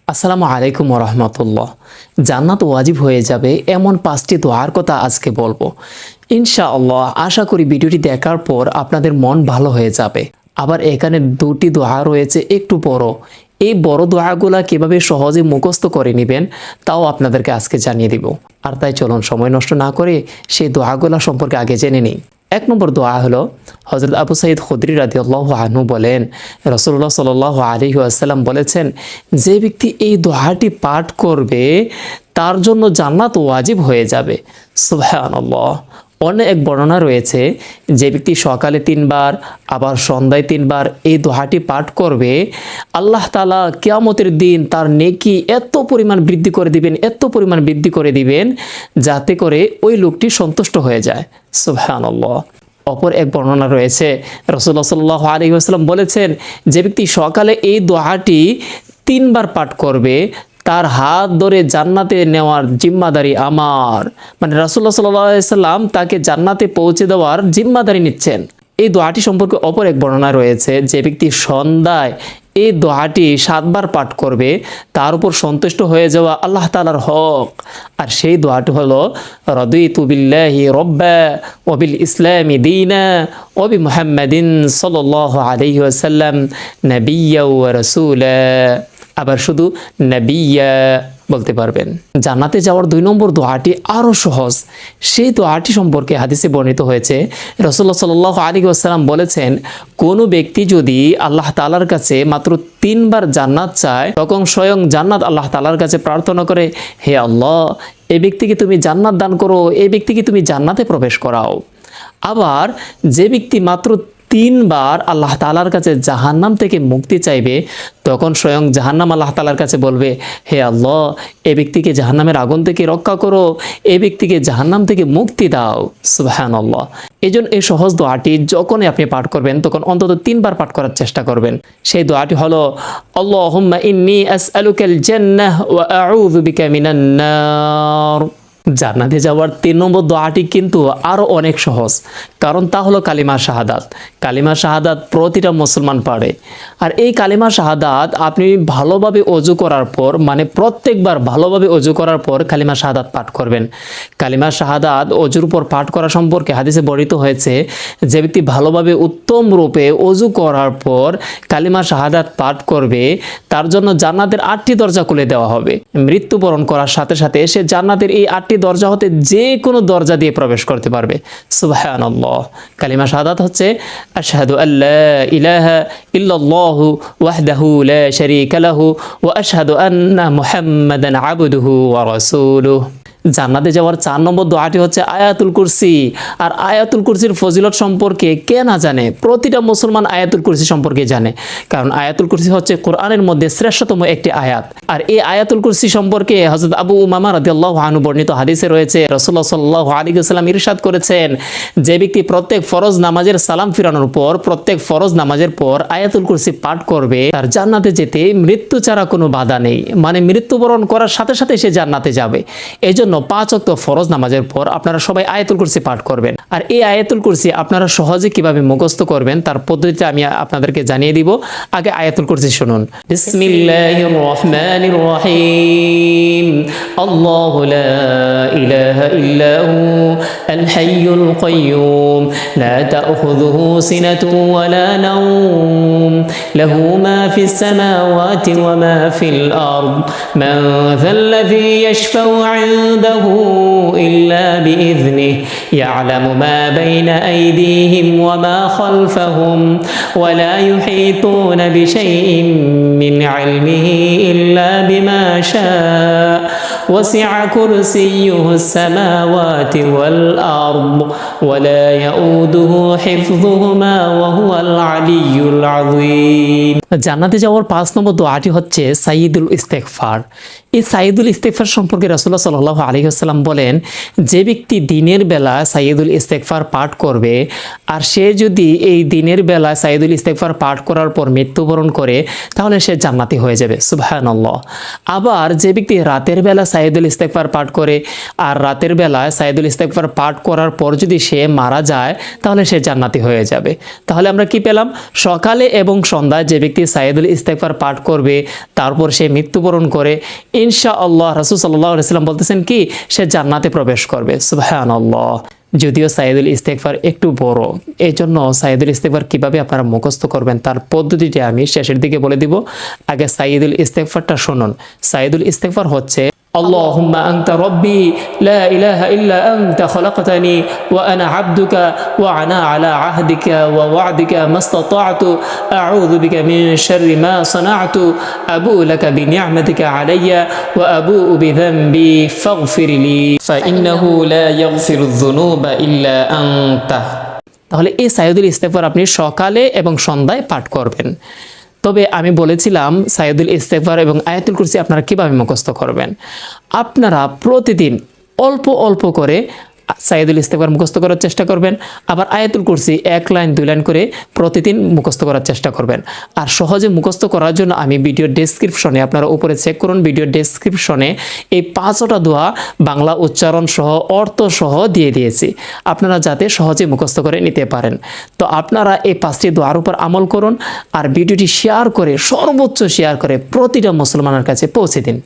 আসসালামু আলাইকুম রহমতুল্লাহ। জান্নাত ওয়াজিব হয়ে যাবে এমন 5টি দোয়ার কথা আজকে বলবো ইনশাআল্লাহ। আশা করি ভিডিওটি দেখার পর আপনাদের মন ভালো হয়ে যাবে। আবার এখানে 2টি দোয়া রয়েছে একটু বড়। এই বড় দোয়াগুলা কিভাবে সহজে মুখস্থ করে নেবেন তাও আপনাদেরকে আজকে জানিয়ে দিব। আর তাই চলুন সময় নষ্ট না করে সেই দোয়াগুলা সম্পর্কে আগে জেনে নিই। 1 নম্বর দোয়া হলো হযরত আবু সাঈদ খুদরি রাদিয়াল্লাহু আনহু বলেন, রাসূলুল্লাহ সাল্লাল্লাহু আলাইহি ওয়াসাল্লাম বলেছেন, যে ব্যক্তি এই দোয়াটি পাঠ করবে তার জন্য জান্নাত ওয়াজিব হয়ে যাবে। সুবহানাল্লাহ। অন্য এক বর্ণনা রয়েছে, যে ব্যক্তি সকালে 3 বার আবার সন্ধ্যায় 3 বার এই দোয়াটি পাঠ করবে, আল্লাহ তাআলা কিয়ামতের দিন তার নেকি এত পরিমাণ বৃদ্ধি করে দিবেন, এত পরিমাণ বৃদ্ধি করে দিবেন যাতে করে ওই লোকটি সন্তুষ্ট হয়ে যায়। সুবহানাল্লাহ। অপর এক বর্ণনা রয়েছে, রাসূলুল্লাহ সাল্লাল্লাহু আলাইহি ওয়াসাল্লাম বলেছেন, যে ব্যক্তি সকালে এই দোয়াটি 3 বার পাঠ করবে তার হাত ধরে জান্নাতে নেওয়ার জিম্মাদারি আমার। মানে রাসূলুল্লাহ সাল্লাল্লাহু আলাইহি ওয়াসাল্লাম তাকে জান্নাতে পৌঁছে দেওয়ার জিম্মাদারি নিচ্ছেন। এই দোয়াটি সম্পর্কে অপর এক বর্ণনা রয়েছে, যে ব্যক্তি সন্ধ্যায় এই দোয়াটি 7 বার পাঠ করবে তার উপর সন্তুষ্ট হয়ে যাওয়া আল্লাহ তাআলার হক। আর সেই দোয়াটি হলো, রাদিতু বিল্লাহি রাব্বা ওয়া বিল ইসলামি দীনা ওয়া বি মুহাম্মাদিন সাল্লাল্লাহু আলাইহি ওয়াসাল্লাম নাবিয়্যা ওয়া রাসূলা। আবার শুধু নবিয়া বলতে পারবেন। জান্নাতে যাওয়ার 2 নম্বর দোয়াটি আরও সহজ। সেই দোয়াটি সম্পর্কে হাদিসে বর্ণিত হয়েছে, রাসূলুল্লাহ সাল্লাল্লাহু আলাইহি ওয়াসাল্লাম বলেছেন, কোনো ব্যক্তি যদি আল্লাহ তাআলার কাছে মাত্র 3 বার জান্নাত চায়, তখন স্বয়ং জান্নাত আল্লাহ তাআলার কাছে প্রার্থনা করে, হে আল্লাহ, এই ব্যক্তিকে তুমি জান্নাত দান করো, এই ব্যক্তিকে তুমি জান্নাতে প্রবেশ করাও। আবার যে ব্যক্তি মাত্র 3 বার আল্লাহ তাআলার কাছে জাহান্নাম থেকে মুক্তি চাইবে, তখন স্বয়ং জাহান্নাম আল্লাহ তাআলার কাছে বলবে, হে আল্লাহ, এই ব্যক্তিকে জাহান্নামের আগুন থেকে রক্ষা করো, এই ব্যক্তিকে জাহান্নাম থেকে মুক্তি দাও। সুবহানাল্লাহ। এজন্য এই সহজ দোয়াটি যখনই আপনি পাঠ করবেন তখন অন্তত 3 বার পাঠ করার চেষ্টা করবেন। সেই দোয়াটি হলো, আল্লাহুম্মা ইন্নী আসআলুকাল জান্নাহ ওয়া আউযু বিকা মিনান নার। জান্নাতে যাওয়ার 3 নম্বর দোয়াটি কিন্তু আরও অনেক সহজ, কারণ তা হলো কালিমা শাহাদাত। কালিমা শাহাদাত প্রতিটা মুসলমান পারে। আর এই কালিমা শাহাদাত আপনি ভালোভাবে ওযু করার পর, মানে প্রত্যেকবার ভালোভাবে ওযু করার পর কালিমা শাহাদাত পাঠ করবেন। কালিমা শাহাদাত ওযুর উপর পাঠ করা সম্পর্কে হাদিসে বর্ণিত হয়েছে, যে ব্যক্তি ভালোভাবে উত্তম রূপে ওযু করার পর কালিমা শাহাদাত পাঠ করবে তার জন্য জান্নাতের 8টি দরজা খুলে দেওয়া হবে। মৃত্যুবরণ করার সাথে সাথে সে জান্নাতের এই 8টি দরজা হতে যে কোনো দরজা দিয়ে প্রবেশ করতে পারবে। সুবহানাল্লাহ। কালিমা শাহাদাত হচ্ছে, আশহাদু আল্লা ইলাহা ইল্লাল্লাহু ওয়াহদাহু লা শারীকা লাহু ওয়া আশহাদু আন্না মুহাম্মাদান আবদুহু ওয়া রাসূলুহু। জান্নাতে যাওয়ার 4 নম্বর দোয়াটি হচ্ছে আয়াতুল কুরসি। আর আয়াতুল কুরসির ফজিলত সম্পর্কে কে না জানে? প্রতিটা মুসলমান আয়াতুল কুরসি সম্পর্কে জানে, কারণ আয়াতুল কুরসি হচ্ছে কোরআনের মধ্যে শ্রেষ্ঠতম একটি আয়াত। আর এই আয়াতুল কুরসি সম্পর্কে হযরত আবু উমামা রাদিয়াল্লাহু আনহু বর্ণিত হাদিসে রয়েছে, রাসূলুল্লাহ সাল্লাল্লাহু আলাইহি ওয়াসাল্লাম ইরশাদ করেছেন, যে ব্যক্তি প্রত্যেক ফরজ নামাজের সালাম ফিরানোর পর, প্রত্যেক ফরজ নামাজের পর আয়াতুল কুরসি পাঠ করবে, তার জান্নাতে যেতে মৃত্যু ছাড়া কোনো বাধা নেই। মানে মৃত্যুবরণ করার সাথে সাথে সে জান্নাতে যাবে। এজন্য 5 ওয়াক্ত ফরজ নামাজের পর আপনারা সবাই আয়াতুল কুরসি পাঠ করবেন। আর এই আয়াতুল কুরসি আপনারা সহজে কিভাবে মুখস্থ করবেন তার পদ্ধতিটা আমি আপনাদেরকে জানিয়ে দিব। আগে আয়াতুল কুরসি শুনুন। বিসমিল্লাহির রহমানির রহিম। আল্লাহু লা ইলাহা ইল্লাহু আল হাইয়ুল কাইয়্যুম লা তাখুযুহু সিনাতুন ওয়া লা নাওম লাহু মা ফিস সামাওয়াতি ওয়া মা ফিল আরদ মান যাল্লাযী ইয়াশফাউ عنده إلا بإذنه يعلم ما بين أيديهم وما خلفهم ولا يحيطون بشيء من علمه إلا بما شاء وسع كرسيه السماوات والأرض ولا يؤوده حفظهما وهو العلي العظيم। জান্নাতে যাওয়ার 5 নম্বর দোয়াটি হচ্ছে সাইয়্যিদুল ইস্তেগফার। এই সাইয়্যিদুল ইস্তেগফার সম্পর্কে রাসূলুল্লাহ সাল্লাল্লাহু আলাইহি ওয়াসাল্লাম বলেন, যে ব্যক্তি দিনের বেলা সাইয়্যিদুল ইস্তেগফার পাঠ করবে আর সে যদি এই দিনের বেলা সাইয়্যিদুল ইস্তেগফার পাঠ করার পর মৃত্যুবরণ করে তাহলে সে জান্নাতি হয়ে যাবে। সুবহানাল্লাহ। আবার যে ব্যক্তি রাতের বেলা সাইয়্যিদুল ইস্তেগফার পাঠ করে আর রাতের বেলা সাইয়্যিদুল ইস্তেগফার পাঠ করার পর যদি সে মারা যায় তাহলে সে জান্নাতি হয়ে যাবে। তাহলে আমরা কি পেলাম? সকালে এবং সন্ধ্যায় যে ব্যক্তি সাইয়েদুল ইস্তেগফার পাঠ করবে তারপর সে মৃত্যুবরণ করে, ইনশাআল্লাহ রাসূল সাল্লাল্লাহু আলাইহি ওয়াসাল্লাম বলতেছেন কি সে জান্নাতে প্রবেশ করবে। সুবহানাল্লাহ। যদিও সাইয়েদুল ইস্তেগফার একটু বড়, এই জন্য সাইয়েদুল ইস্তেগফার কিভাবে আপনারা মুখস্থ করবেন তার পদ্ধতিটি আমি শেষের দিকে বলে দিব। আগে সাইয়েদুল ইস্তেগফারটা শুনুন। সাইয়েদুল ইস্তেগফার হচ্ছে اللهم أنت ربي لا إله إلا أنت خلقتني وأنا عبدك وأنا على عهدك ووعدك ما استطعت أعوذ بك من شر ما صنعت أبوء لك بنعمتك علي وأبوء بذنبي فاغفر لي فإنه لا يغفر الذنوب إلا أنت। তাহলে এই সাইয়েদুল ইস্তেগফার আপনি সকালে এবং সন্ধ্যায় পাঠ করবেন। তবে আমি বলেছিলাম সাইয়েদুল ইস্তেগফার এবং আয়াতুল কুরসি আপনারা কিভাবে মুখস্থ করবেন। আপনারা প্রতিদিন অল্প অল্প করে সাইয়েদুল ইস্তেগফার মুখস্থ করার চেষ্টা করবেন, আবার আয়াতুল কুরসি 1 লাইন 2 লাইন করে প্রতিদিন মুখস্থ করার চেষ্টা করবেন। আর সহজে মুখস্থ করার জন্য আমি ভিডিও ডেসক্রিপশনে, আপনারা উপরে চেক করুন, ভিডিও ডেসক্রিপশনে এই 5টা দোয়া বাংলা উচ্চারণ সহ অর্থ সহ দিয়ে দিয়েছি, আপনারা যাতে সহজে মুখস্থ করে নিতে পারেন। তো আপনারা এই 5টি দোয়ার উপর আমল করুন আর ভিডিওটি শেয়ার করে, সর্বোচ্চ শেয়ার করে প্রতিটা মুসলমানের কাছে পৌঁছে দিন।